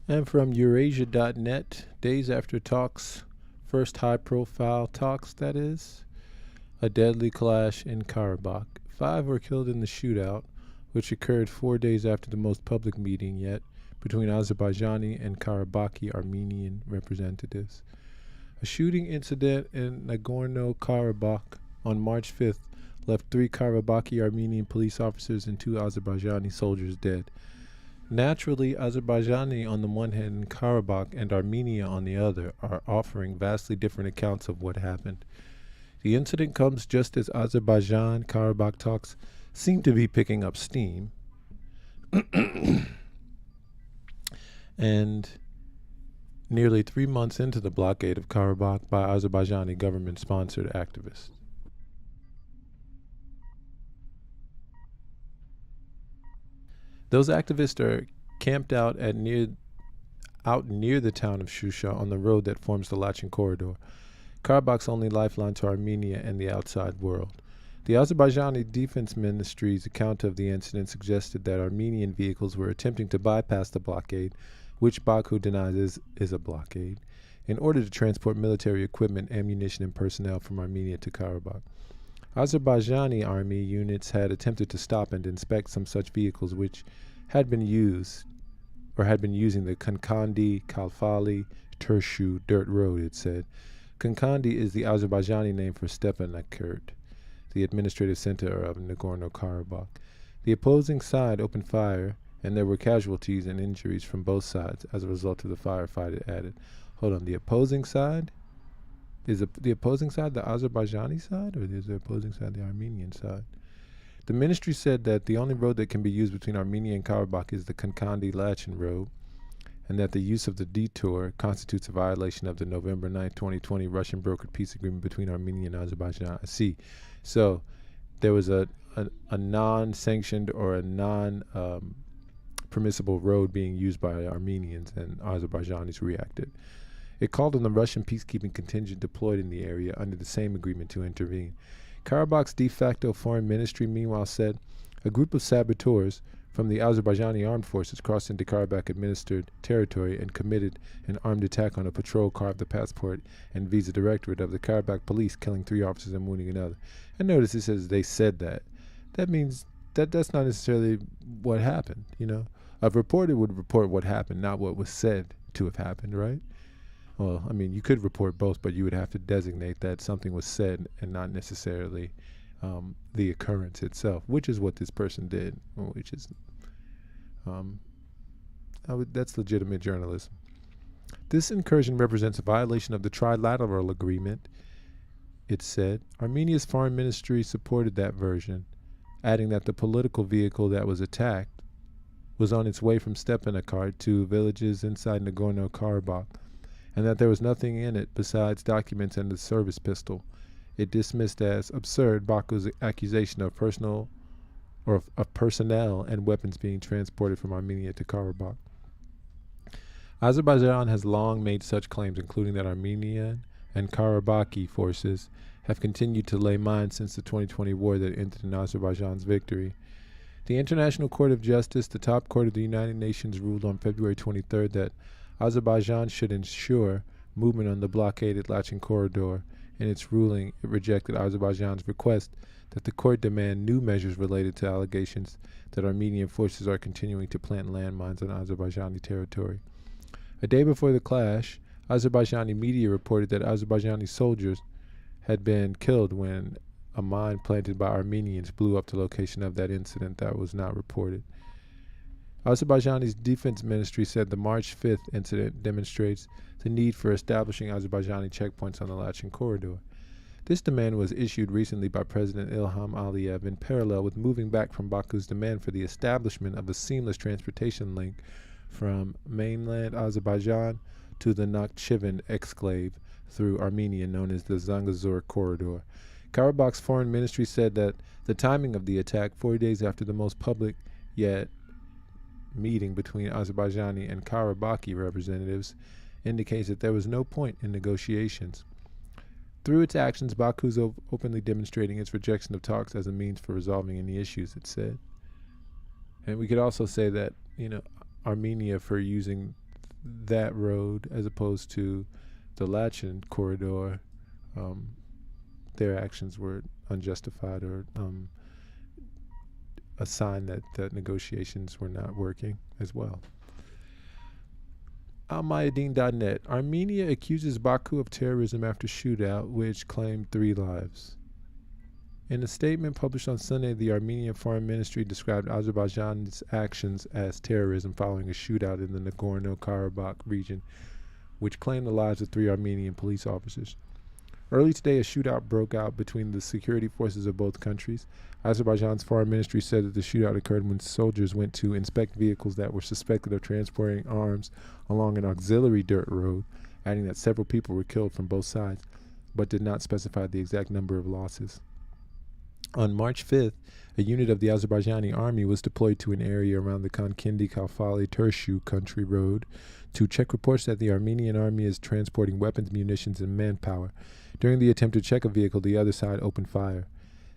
And from Eurasia.net, days after talks, first high profile talks, that is, a deadly clash in Karabakh. 5 were killed in the shootout, which occurred 4 days after the most public meeting yet between Azerbaijani and Karabakhi Armenian representatives. A shooting incident in Nagorno-Karabakh on March 5th left 3 Karabakhi Armenian police officers and 2 Azerbaijani soldiers dead. Naturally, Azerbaijani on the one hand and Karabakh and Armenia on the other are offering vastly different accounts of what happened. The incident comes just as Azerbaijan-Karabakh talks seem to be picking up steam, and nearly 3 months into the blockade of Karabakh by Azerbaijani government-sponsored activists. Those activists are camped out near the town of Shusha on the road that forms the Lachen corridor, Karabakh's only lifeline to Armenia and the outside world. The Azerbaijani Defense Ministry's account of the incident suggested that Armenian vehicles were attempting to bypass the blockade, which Baku denies is a blockade, in order to transport military equipment, ammunition, and personnel from Armenia to Karabakh. Azerbaijani army units had attempted to stop and inspect some such vehicles which had been using the Khankendi-Khalfali-Turssu dirt road, it said. Khankendi is the Azerbaijani name for Stepanakert, the administrative center of Nagorno-Karabakh. The opposing side opened fire, and there were casualties and injuries from both sides as a result of the firefight, it added. Hold on, the opposing side? Is the opposing side the Azerbaijani side, or is the opposing side the Armenian side? The ministry said that the only road that can be used between Armenia and Karabakh is the Khankendi-Lachen road, and that the use of the detour constitutes a violation of the November 9, 2020 Russian brokered peace agreement between Armenia and Azerbaijan. I see. So there was a non-sanctioned or a non-permissible road being used by Armenians, and Azerbaijanis reacted. It called on the Russian peacekeeping contingent deployed in the area under the same agreement to intervene. Karabakh's de facto foreign ministry, meanwhile, said a group of saboteurs from the Azerbaijani armed forces crossed into Karabakh-administered territory and committed an armed attack on a patrol car of the passport and visa directorate of the Karabakh police, killing 3 officers and wounding another. And notice it says they said that. That means that's not necessarily what happened, you know. A reporter would report what happened, not what was said to have happened, right? Well, I mean, you could report both, but you would have to designate that something was said and not necessarily the occurrence itself, which is what this person did, which is, that's legitimate journalism. This incursion represents a violation of the trilateral agreement, it said. Armenia's foreign ministry supported that version, adding that the political vehicle that was attacked was on its way from Stepanakert to villages inside Nagorno-Karabakh, and that there was nothing in it besides documents and a service pistol. It dismissed as absurd Baku's accusation of personnel and weapons being transported from Armenia to Karabakh. Azerbaijan has long made such claims, including that Armenian and Karabakhi forces have continued to lay mines since the 2020 war that ended in Azerbaijan's victory. The International Court of Justice, the top court of the United Nations, ruled on February 23rd that Azerbaijan should ensure movement on the blockaded Lachen corridor. In its ruling, it rejected Azerbaijan's request that the court demand new measures related to allegations that Armenian forces are continuing to plant landmines on Azerbaijani territory. A day before the clash, Azerbaijani media reported that Azerbaijani soldiers had been killed when a mine planted by Armenians blew up the location of that incident. That was not reported. Azerbaijani's defense ministry said the March 5th incident demonstrates the need for establishing Azerbaijani checkpoints on the Lachen corridor. This demand was issued recently by President Ilham Aliyev in parallel with moving back from Baku's demand for the establishment of a seamless transportation link from mainland Azerbaijan to the Nakhchivan exclave through Armenia, known as the Zangezur corridor. Karabakh's foreign ministry said that the timing of the attack, 4 days after the most public yet meeting between Azerbaijani and Karabakhi representatives, indicates that there was no point in negotiations. Through its actions, Baku is openly demonstrating its rejection of talks as a means for resolving any issues, it said. And we could also say that, Armenia, for using that road as opposed to the Lachen corridor, their actions were unjustified or a sign that negotiations were not working as well. Almayadeen.net. Armenia accuses Baku of terrorism after shootout, which claimed 3 lives. In a statement published on Sunday, the Armenian Foreign Ministry described Azerbaijan's actions as terrorism following a shootout in the Nagorno-Karabakh region, which claimed the lives of 3 Armenian police officers. Early today, a shootout broke out between the security forces of both countries. Azerbaijan's foreign ministry said that the shootout occurred when soldiers went to inspect vehicles that were suspected of transporting arms along an auxiliary dirt road, adding that several people were killed from both sides, but did not specify the exact number of losses. On March 5th, a unit of the Azerbaijani army was deployed to an area around the Khankendi-Khalfali-Turssu country road to check reports that the Armenian army is transporting weapons, munitions, and manpower. During the attempt to check a vehicle, the other side opened fire.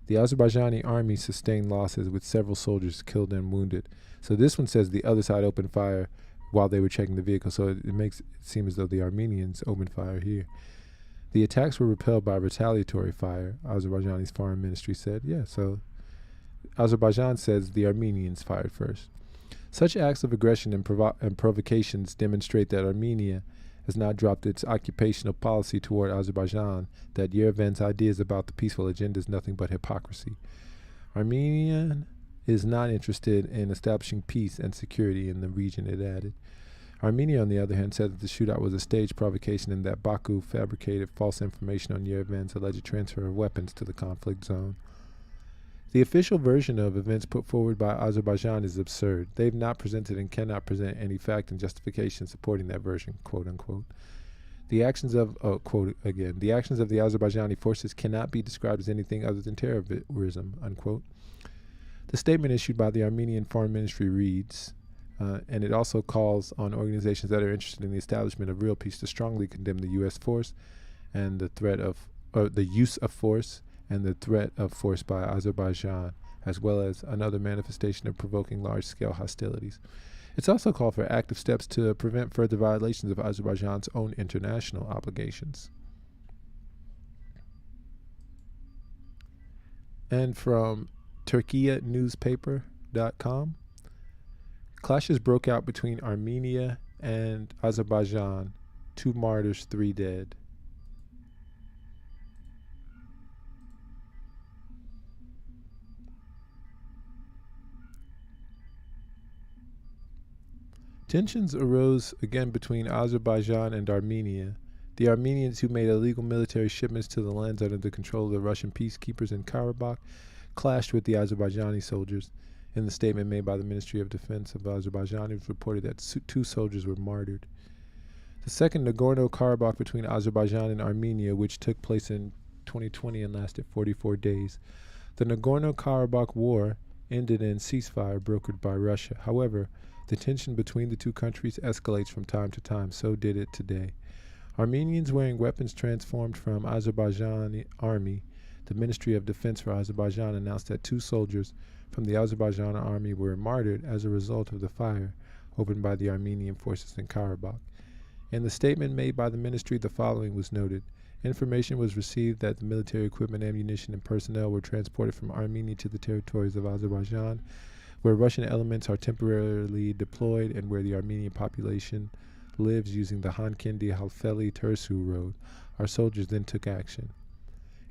The Azerbaijani army sustained losses with several soldiers killed and wounded. So this one says the other side opened fire while they were checking the vehicle, so it makes it seem as though the Armenians opened fire here. The attacks were repelled by retaliatory fire, Azerbaijani's foreign ministry said. Yeah, so Azerbaijan says the Armenians fired first. Such acts of aggression and provocations demonstrate that Armenia has not dropped its occupational policy toward Azerbaijan, that Yerevan's ideas about the peaceful agenda is nothing but hypocrisy. Armenia is not interested in establishing peace and security in the region, it added. Armenia, on the other hand, said that the shootout was a staged provocation and that Baku fabricated false information on Yerevan's alleged transfer of weapons to the conflict zone. The official version of events put forward by Azerbaijan is absurd. They've not presented and cannot present any fact and justification supporting that version, quote unquote. The actions of, the actions of the Azerbaijani forces cannot be described as anything other than terrorism, unquote. The statement issued by the Armenian Foreign Ministry reads, and it also calls on organizations that are interested in the establishment of real peace to strongly condemn the U.S. force and the threat of the use of force and the threat of force by Azerbaijan, as well as another manifestation of provoking large-scale hostilities. It's also called for active steps to prevent further violations of Azerbaijan's own international obligations. And from TurkiyaNewspaper.com, clashes broke out between Armenia and Azerbaijan. 2 martyrs, 3 dead. Tensions arose again between Azerbaijan and Armenia. The Armenians, who made illegal military shipments to the lands under the control of the Russian peacekeepers in Karabakh, clashed with the Azerbaijani soldiers. In the statement made by the Ministry of Defense of Azerbaijan, it was reported that 2 soldiers were martyred. The second Nagorno-Karabakh between Azerbaijan and Armenia, which took place in 2020 and lasted 44 days. The Nagorno-Karabakh war ended in ceasefire brokered by Russia. However, the tension between the 2 countries escalates from time to time. So did it today. Armenians wearing weapons transformed from Azerbaijani army. The Ministry of Defense for Azerbaijan announced that 2 soldiers from the Azerbaijan army were martyred as a result of the fire opened by the Armenian forces in Karabakh. In the statement made by the ministry, the following was noted. Information was received that the military equipment, ammunition, and personnel were transported from Armenia to the territories of Azerbaijan, where Russian elements are temporarily deployed and where the Armenian population lives using the Khankendi-Khalfali-Turssu road. Our soldiers then took action.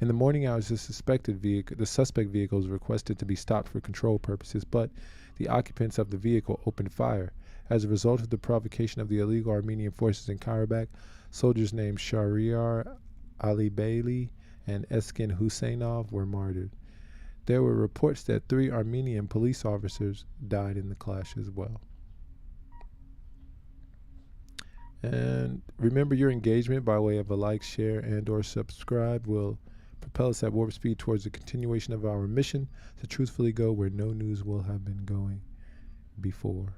In the morning hours, the suspect vehicle was requested to be stopped for control purposes, but the occupants of the vehicle opened fire. As a result of the provocation of the illegal Armenian forces in Karabakh, soldiers named Shahryar Alibeyli and Eskin Husseinov were martyred. There were reports that 3 Armenian police officers died in the clash as well. And remember, your engagement by way of a like, share, and or subscribe will propel us at warp speed towards the continuation of our mission to truthfully go where no news will have been going before.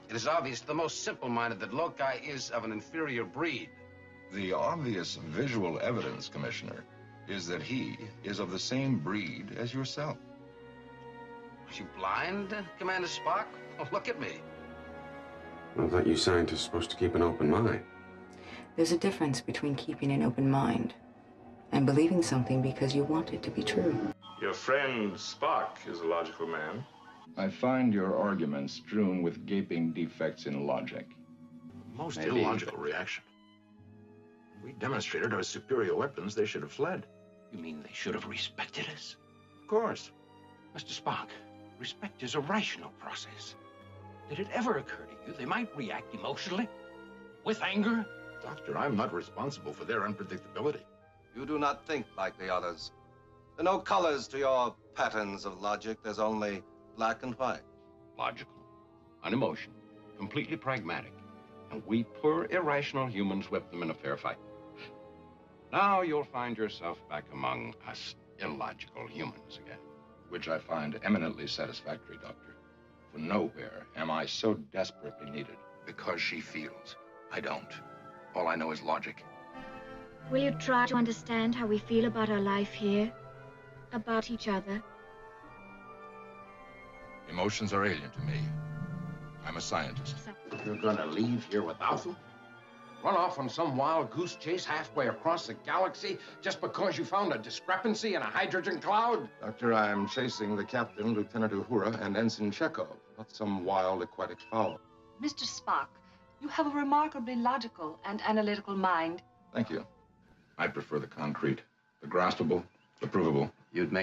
It is obvious to the most simple-minded that Loci is of an inferior breed. The obvious visual evidence, Commissioner, is that he is of the same breed as yourself. Are you blind, Commander Spock? Oh, look at me. I thought you scientists were supposed to keep an open mind. There's a difference between keeping an open mind and believing something because you want it to be true. Your friend Spock is a logical man. I find your argument strewn with gaping defects in logic. Most illogical reaction. We demonstrated our superior weapons. They should have fled. You mean they should have respected us? Of course. Mr. Spock, respect is a rational process. Did it ever occur to you they might react emotionally? With anger? Doctor, I'm not responsible for their unpredictability. You do not think like the others. There are no colors to your patterns of logic. There's only black and white. Logical, unemotional, completely pragmatic. And we poor, irrational humans whip them in a fair fight. Now you'll find yourself back among us illogical humans again. Which I find eminently satisfactory, Doctor. For nowhere am I so desperately needed. Because she feels. I don't. All I know is logic. Will you try to understand how we feel about our life here? About each other? Emotions are alien to me. I'm a scientist. You're gonna leave here without them? Run off on some wild goose chase halfway across the galaxy just because you found a discrepancy in a hydrogen cloud? Doctor, I am chasing the captain, Lieutenant Uhura, and Ensign Chekhov, not some wild aquatic fowl. Mr. Spock, you have a remarkably logical and analytical mind. Thank you. I prefer the concrete, the graspable, the provable. You'd make